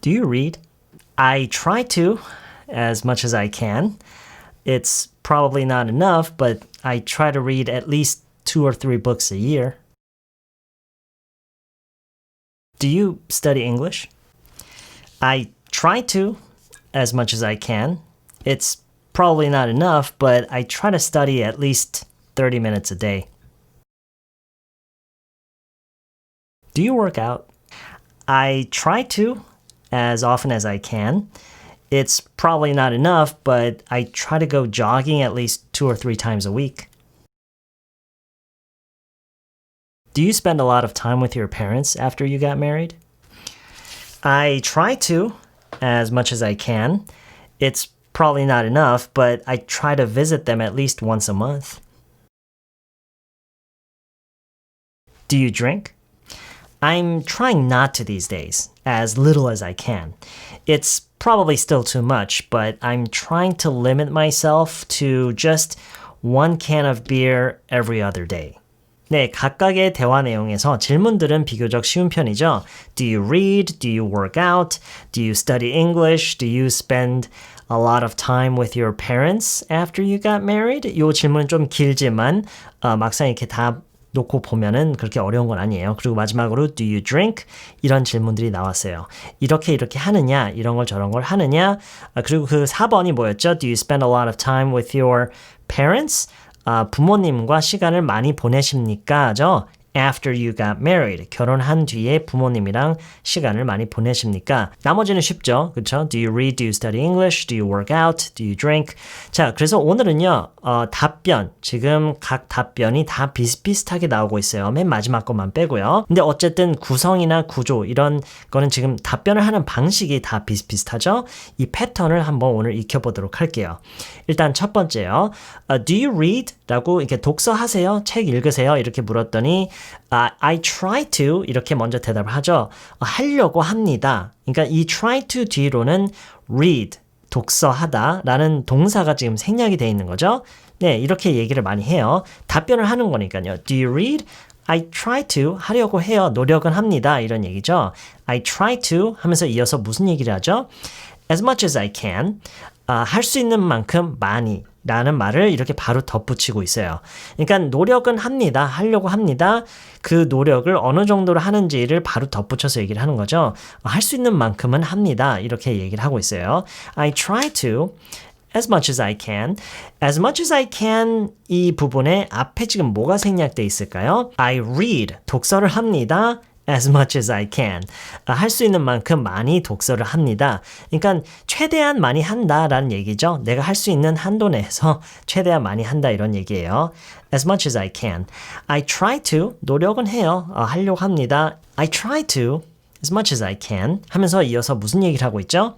Do you read? I try to, as much as I can. It's probably not enough, but I try to read at least 2 or 3 books a year. Do you study English? I try to, as much as I can. It's probably not enough, but I try to study at least 30 minutes a day. Do you work out? I try to, as often as I can. It's probably not enough, but I try to go jogging at least 2 or 3 times a week. Do you spend a lot of time with your parents after you got married? I try to, as much as I can. It's probably not enough, but I try to visit them at least once a month. Do you drink? I'm trying not to these days, as little as I can. It's probably still too much, but I'm trying to limit myself to just 1 can of beer every other day. 네, 각각의 대화 내용에서 질문들은 비교적 쉬운 편이죠. Do you read? Do you work out? Do you study English? Do you spend a lot of time with your parents after you got married? 이 질문은 좀 길지만 막상 이렇게 다 놓고 보면은 그렇게 어려운 건 아니에요. 그리고 마지막으로 do you drink? 이런 질문들이 나왔어요. 이렇게 하느냐? 이런 걸 저런 걸 하느냐? 그리고 그 4번이 뭐였죠? Do you spend a lot of time with your parents? 부모님과 시간을 많이 보내십니까? 죠? After you got married. 결혼한 뒤에 부모님이랑 시간을 많이 보내십니까? 나머지는 쉽죠. 그렇죠? Do you read? Do you study English? Do you work out? Do you drink? 자, 그래서 오늘은요. 답변. 지금 각 답변이 다 비슷비슷하게 나오고 있어요. 맨 마지막 것만 빼고요. 근데 어쨌든 구성이나 구조 이런 거는 지금 답변을 하는 방식이 다 비슷비슷하죠? 이 패턴을 한번 오늘 익혀보도록 할게요. 일단 첫 번째요. Do you read? 라고 이렇게 독서하세요? 책 읽으세요? 이렇게 물었더니 I try to 이렇게 먼저 대답을 하죠. 하려고 합니다. 그러니까 이 try to 뒤로는 read, 독서하다 라는 동사가 지금 생략이 돼 있는 거죠. 네, 이렇게 얘기를 많이 해요. 답변을 하는 거니까요. Do you read? I try to 하려고 해요. 노력은 합니다. 이런 얘기죠. I try to 하면서 이어서 무슨 얘기를 하죠? As much as I can. 할 수 있는 만큼 많이 라는 말을 이렇게 바로 덧붙이고 있어요. 그러니까 노력은 합니다. 하려고 합니다. 그 노력을 어느 정도로 하는지를 바로 덧붙여서 얘기를 하는 거죠. 할 수 있는 만큼은 합니다. 이렇게 얘기를 하고 있어요. I try to as much as I can. As much as I can 이 부분에 앞에 지금 뭐가 생략돼 있을까요? I read. 독서를 합니다. As much as I can. 할 수 있는 만큼 많이 독서를 합니다. 그러니까 최대한 많이 한다라는 얘기죠. 내가 할 수 있는 한도 내에서 최대한 많이 한다 이런 얘기예요. As much as I can. I try to. 노력은 해요. 하려고 합니다. I try to. As much as I can. 하면서 이어서 무슨 얘기를 하고 있죠?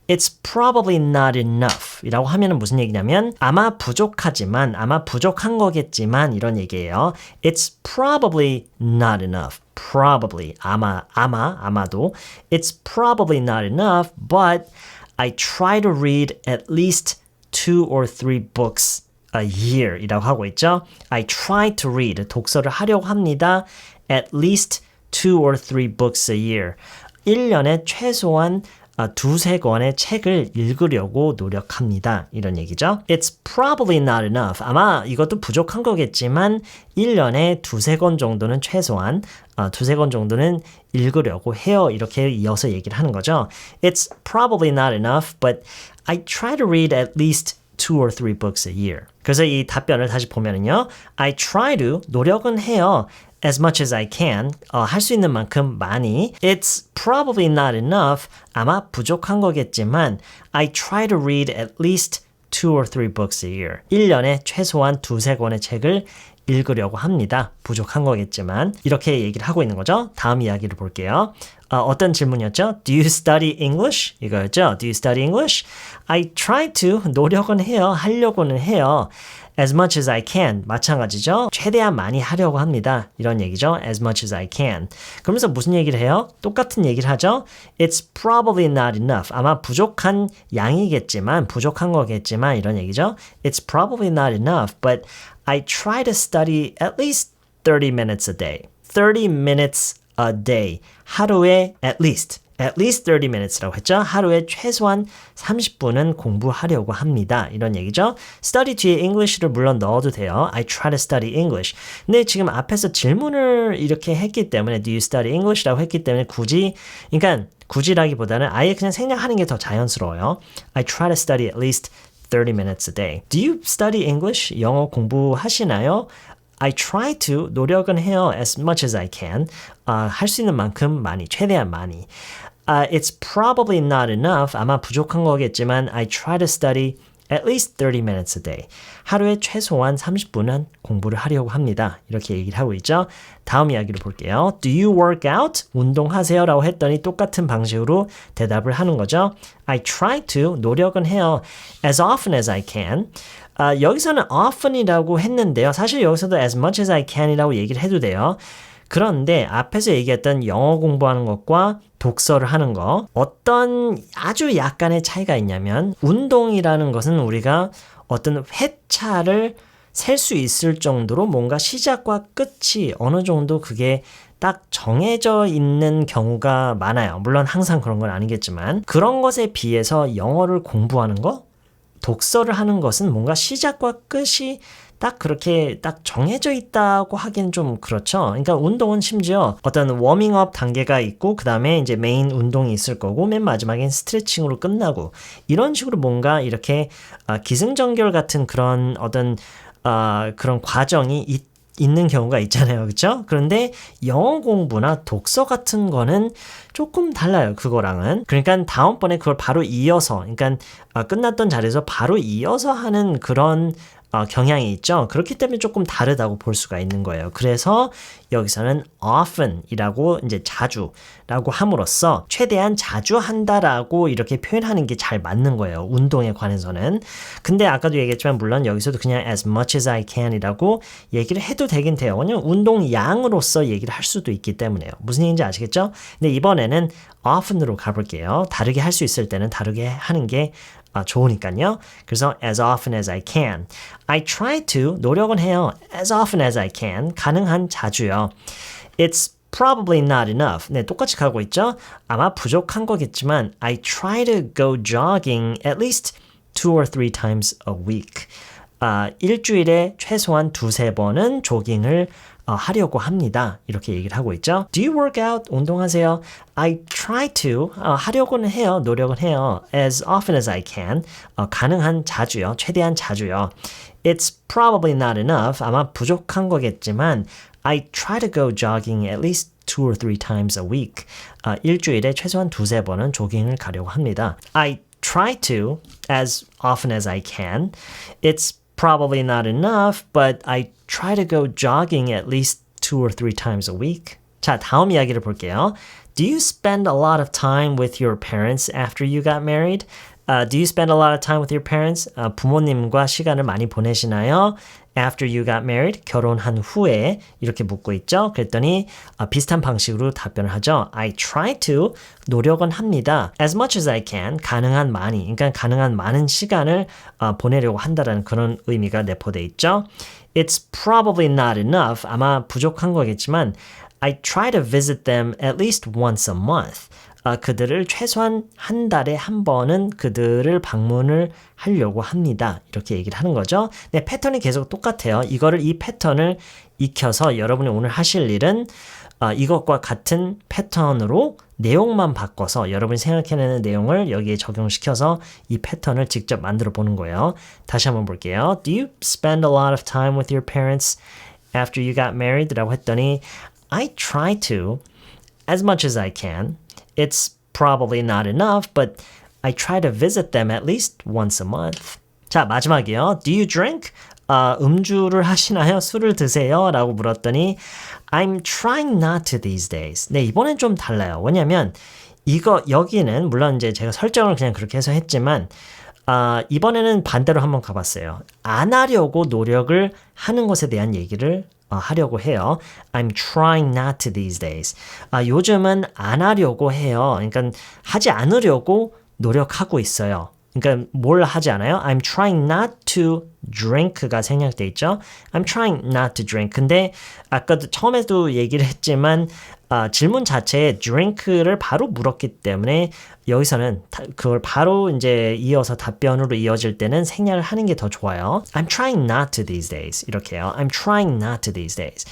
It's probably not enough 이라고 하면 무슨 얘기냐면 아마 부족하지만 아마 부족한 거겠지만 이런 얘기예요. It's probably not enough. Probably 아마도 It's probably not enough but I try to read at least 2 or 3 books a year 이라고 하고 있죠. I try to read 독서를 하려고 합니다. At least 2 or 3 books a year 1년에 최소한 2-3권의 책을 읽으려고 노력합니다. 이런 얘기죠. It's probably not enough. 아마 이것도 부족한 거겠지만 1년에 2-3권 정도는 최소한 2-3권 정도는 읽으려고 해요. 이렇게 이어서 얘기를 하는 거죠. It's probably not enough, but I try to read at least 2 or 3 books a year. 그래서 이 답변을 다시 보면은요. I try to, 노력은 해요. As much as I can, 할 수 있는 만큼 많이. It's probably not enough. 아마 부족한 거겠지만 I try to read at least 2 or 3 books a year. 1년에 최소한 2-3권의 책을 읽으려고 합니다. 부족한 거겠지만 이렇게 얘기를 하고 있는 거죠. 다음 이야기를 볼게요. 어떤 질문이었죠? Do you study English? 이거였죠. Do you study English? I try to. 노력은 해요. 하려고는 해요. As much as I can. 마찬가지죠. 최대한 많이 하려고 합니다. 이런 얘기죠. As much as I can. 그러면서 무슨 얘기를 해요? 똑같은 얘기를 하죠. It's probably not enough. 아마 부족한 양이겠지만 부족한 거겠지만 이런 얘기죠. It's probably not enough, but I try to study at least 30 minutes a day. 30 minutes a day. 하루에 at least. at least 30 minutes라고 했죠. 하루에 최소한 30분은 공부하려고 합니다. 이런 얘기죠. study 뒤에 English를 물론 넣어도 돼요. I try to study English. 근데 지금 앞에서 질문을 이렇게 했기 때문에 do you study English라고 했기 때문에 굳이라기보다는 아예 그냥 생략하는 게 더 자연스러워요. I try to study at least 30 minutes a day. Do you study English? 영어 공부하시나요? I try to, 노력은 해요. As much as I can. 할 수 있는 만큼 많이, 최대한 많이. It's probably not enough. 아마 부족한 거겠지만 I try to study at least 30 minutes a day. 하루에 최소한 30분은 공부를 하려고 합니다. 이렇게 얘기를 하고 있죠. 다음 이야기를 볼게요. Do you work out? 운동하세요? 라고 했더니 똑같은 방식으로 대답을 하는 거죠. I try to, 노력은 해요. As often as I can. 여기서는 often이라고 했는데요. 사실 여기서도 as much as I can이라고 얘기를 해도 돼요. 그런데 앞에서 얘기했던 영어 공부하는 것과 독서를 하는 거 어떤 아주 약간의 차이가 있냐면 운동이라는 것은 우리가 어떤 회차를 셀 수 있을 정도로 뭔가 시작과 끝이 어느 정도 그게 딱 정해져 있는 경우가 많아요. 물론 항상 그런 건 아니겠지만 그런 것에 비해서 영어를 공부하는 거 독서를 하는 것은 뭔가 시작과 끝이 딱 그렇게 딱 정해져 있다고 하기는 좀 그렇죠. 그러니까 운동은 심지어 어떤 워밍업 단계가 있고 그 다음에 이제 메인 운동이 있을 거고 맨 마지막엔 스트레칭으로 끝나고 이런 식으로 뭔가 이렇게 기승전결 같은 그런 어떤 그런 과정이 있는 경우가 있잖아요. 그렇죠? 그런데 영어 공부나 독서 같은 거는 조금 달라요. 그거랑은. 그러니까 다음번에 그걸 바로 이어서 그러니까 끝났던 자리에서 바로 이어서 하는 그런 경향이 있죠. 그렇기 때문에 조금 다르다고 볼 수가 있는 거예요. 그래서 여기서는 often이라고 이제 자주라고 함으로써 최대한 자주 한다라고 이렇게 표현하는 게 잘 맞는 거예요. 운동에 관해서는. 근데 아까도 얘기했지만 물론 여기서도 그냥 as much as I can이라고 얘기를 해도 되긴 돼요. 왜냐면 운동 양으로서 얘기를 할 수도 있기 때문에요. 무슨 얘기인지 아시겠죠? 근데 이번에는 often으로 가볼게요. 다르게 할 수 있을 때는 다르게 하는 게 좋으니까요. 그래서 as often as I can. I try to, 노력은 해요. as often as I can. 가능한 자주요. It's probably not enough. 네, 똑같이 가고 있죠. 아마 부족한 거겠지만 I try to go jogging at least 2 or 3 times a week. 일주일에 최소한 2-3번은 조깅을 하려고 합니다. 이렇게 얘기를 하고 있죠. Do you work out? 운동하세요? I try to. 하려고는 해요. 노력은 해요. As often as I can. 가능한 자주요. 최대한 자주요. It's probably not enough. 아마 부족한 거겠지만 I try to go jogging at least 2 or 3 times a week. 일주일에 최소한 2-3번은 조깅을 가려고 합니다. I try to as often as I can. It's probably not enough, but I try to go jogging at least 2 or 3 times a week. 자, 다음 이야기를 볼게요. Do you spend a lot of time with your parents after you got married? Do you spend a lot of time with your parents? 부모님과 시간을 많이 보내시나요? After you got married, 결혼한 후에 이렇게 묻고 있죠. 그랬더니 비슷한 방식으로 답변을 하죠. I try to, 노력은 합니다. As much as I can, 가능한 많이, 그러니까 가능한 많은 시간을 보내려고 한다는 그런 의미가 내포되어 있죠. It's probably not enough, 아마 부족한 거겠지만 I try to visit them at least once a month. 그들을 최소한 한 달에 한 번은 그들을 방문을 하려고 합니다. 이렇게 얘기를 하는 거죠. 네, 패턴이 계속 똑같아요. 이 패턴을 익혀서 여러분이 오늘 하실 일은 이것과 같은 패턴으로 내용만 바꿔서 여러분이 생각해내는 내용을 여기에 적용시켜서 이 패턴을 직접 만들어 보는 거예요. 다시 한번 볼게요. Do you spend a lot of time with your parents after you got married? 라고 했더니 I try to as much as I can. It's probably not enough, but I try to visit them at least once a month. 자, 마지막이요. Do you drink? 음주를 하시나요? 술을 드세요? 라고 물었더니 I'm trying not to these days. 네, 이번엔 좀 달라요. 왜냐면 여기는 물론 이제 제가 설정을 그냥 그렇게 해서 했지만 이번에는 반대로 한번 가봤어요. 안 하려고 노력을 하는 것에 대한 얘기를 하려고 해요. I'm trying not to these days. 요즘은 안 하려고 해요. 그러니까 하지 않으려고 노력하고 있어요. 그러니까 뭘 하지 않아요? I'm trying not to drink가 생략돼 있죠. I'm trying not to drink. 근데 아까도 처음에도 얘기를 했지만 질문 자체에 drink를 바로 물었기 때문에 여기서는 그걸 바로 이제 이어서 답변으로 이어질 때는 생략을 하는 게 더 좋아요. I'm trying not to these days. 이렇게요. I'm trying not to these days.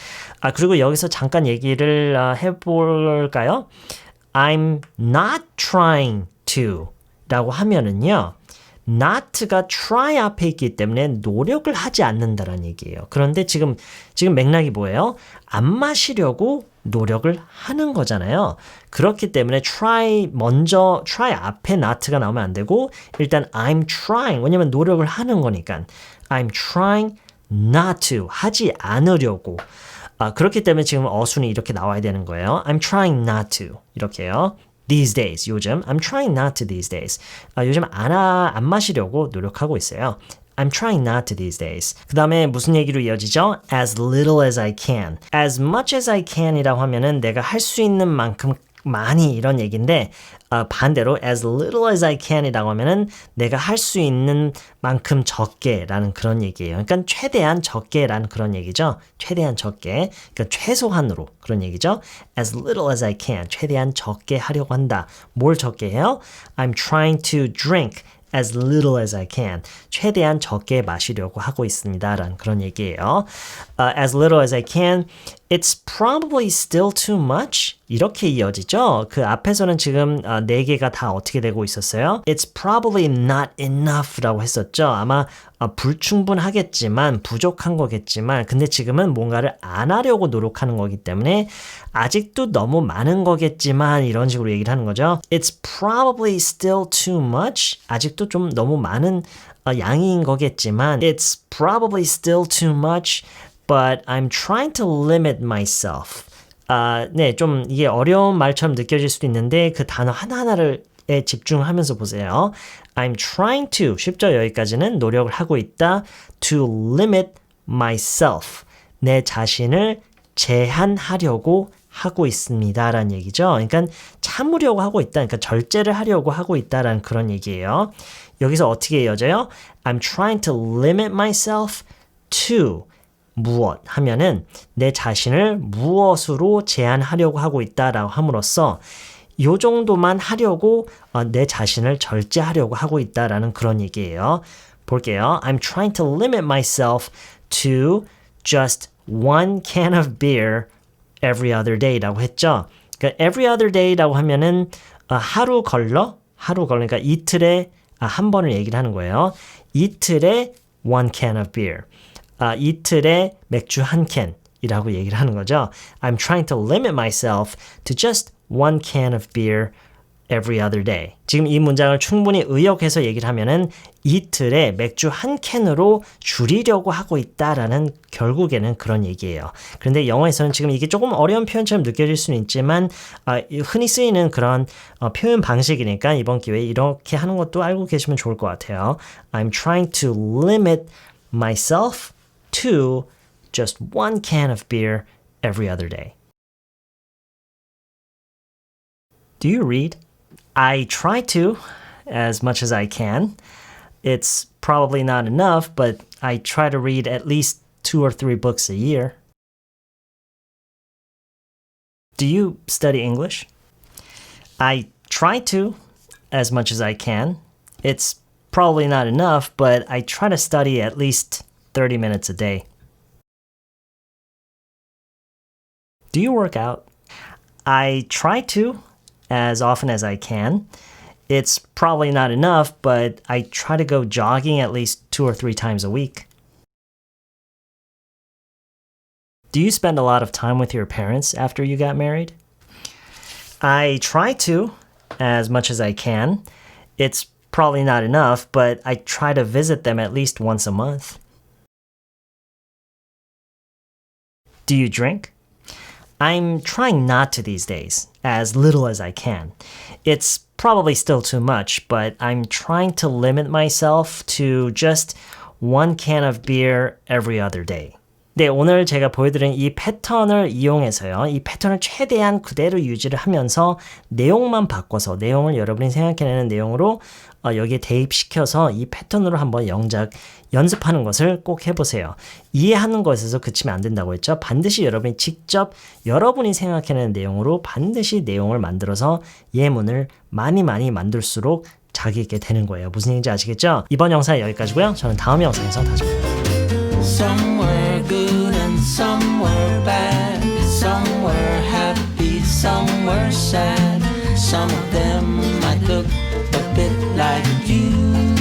그리고 여기서 잠깐 얘기를 해볼까요? I'm not trying to 라고 하면은요. not가 try 앞에 있기 때문에 노력을 하지 않는다라는 얘기예요. 그런데 지금 맥락이 뭐예요? 안 마시려고 노력을 하는 거잖아요. 그렇기 때문에 try 앞에 not가 나오면 안 되고 일단 I'm trying 왜냐면 노력을 하는 거니까 I'm trying not to 하지 않으려고 그렇기 때문에 지금 어순이 이렇게 나와야 되는 거예요. I'm trying not to 이렇게요. These days, 요즘 I'm trying not to these days. 요즘 안 마시려고 노력하고 있어요. I'm trying not to these days. 그 다음에 무슨 얘기로 이어지죠? As little as I can. As much as I can이라고 하면은 내가 할 수 있는 만큼 많이 이런 얘기인데 반대로 as little as I can이라고 하면은 내가 할 수 있는 만큼 적게라는 그런 얘기예요. 그러니까 최대한 적게라는 그런 얘기죠. 최대한 적게. 그러니까 최소한으로 그런 얘기죠. As little as I can. 최대한 적게 하려고 한다. 뭘 적게 해요? I'm trying to drink as little as I can. 최대한 적게 마시려고 하고 있습니다. 라는 그런 얘기예요. As little as I can. It's probably still too much. 이렇게 이어지죠. 그 앞에서는 지금 네 개가 다 어떻게 되고 있었어요? It's probably not enough라고 했었죠. 아마 불충분하겠지만 부족한 거겠지만 근데 지금은 뭔가를 안 하려고 노력하는 거기 때문에 아직도 너무 많은 거겠지만 이런 식으로 얘기를 하는 거죠. It's probably still too much. 아직도 좀 너무 많은 양인 거겠지만 It's probably still too much. But I'm trying to limit myself. 네, 좀 이게 어려운 말처럼 느껴질 수도 있는데 그 단어 하나하나를 집중하면서 보세요. I'm trying to, 쉽죠? 여기까지는 노력을 하고 있다. To limit myself. 내 자신을 제한하려고 하고 있습니다. 라는 얘기죠. 그러니까 참으려고 하고 있다. 그러니까 절제를 하려고 하고 있다라는 그런 얘기예요. 여기서 어떻게 이어져요? I'm trying to limit myself to 무엇 하면은 내 자신을 무엇으로 제한하려고 하고 있다라고 함으로써 요 정도만 하려고 내 자신을 절제하려고 하고 있다라는 그런 얘기예요. 볼게요. I'm trying to limit myself to just one can of beer every other day라고 했죠. 그러니까 every other day라고 하면은 하루 그러니까 이틀에 한 번을 얘기를 하는 거예요. 이틀에 one can of beer. 이틀에 맥주 한 캔이라고 얘기를 하는 거죠. I'm trying to limit myself to just one can of beer every other day. 지금 이 문장을 충분히 의역해서 얘기를 하면은 이틀에 맥주 한 캔으로 줄이려고 하고 있다라는 결국에는 그런 얘기예요. 그런데 영어에서는 지금 이게 조금 어려운 표현처럼 느껴질 수는 있지만 흔히 쓰이는 그런 표현 방식이니까 이번 기회에 이렇게 하는 것도 알고 계시면 좋을 것 같아요. I'm trying to limit myself to just one can of beer every other day. Do you read? I try to, as much as I can. It's probably not enough, but I try to read at least 2 or 3 books a year. Do you study English? I try to, as much as I can. It's probably not enough, but I try to study at least 30 minutes a day. Do you work out? I try to, as often as I can. It's probably not enough, but I try to go jogging at least 2 or 3 times a week. Do you spend a lot of time with your parents after you got married? I try to, as much as I can. It's probably not enough, but I try to visit them at least once a month. Do you drink? I'm trying not to these days, as little as I can. It's probably still too much, but I'm trying to limit myself to just one can of beer every other day. 네, 오늘 제가 보여드린 이 패턴을 이용해서요. 이 패턴을 최대한 그대로 유지를 하면서 내용만 바꿔서 내용을 여러분이 생각해내는 내용으로 여기에 대입시켜서 이 패턴으로 한번 영작 연습하는 것을 꼭 해보세요. 이해하는 것에서 그치면 안 된다고 했죠. 반드시 여러분이 직접 여러분이 생각해내는 내용으로 반드시 내용을 만들어서 예문을 많이 만들수록 자기 있게 되는 거예요. 무슨 얘기인지 아시겠죠? 이번 영상은 여기까지고요. 저는 다음 영상에서 다시 봅니다. Somewhere good and somewhere bad, somewhere happy, somewhere sad. Some of them might look a bit like you.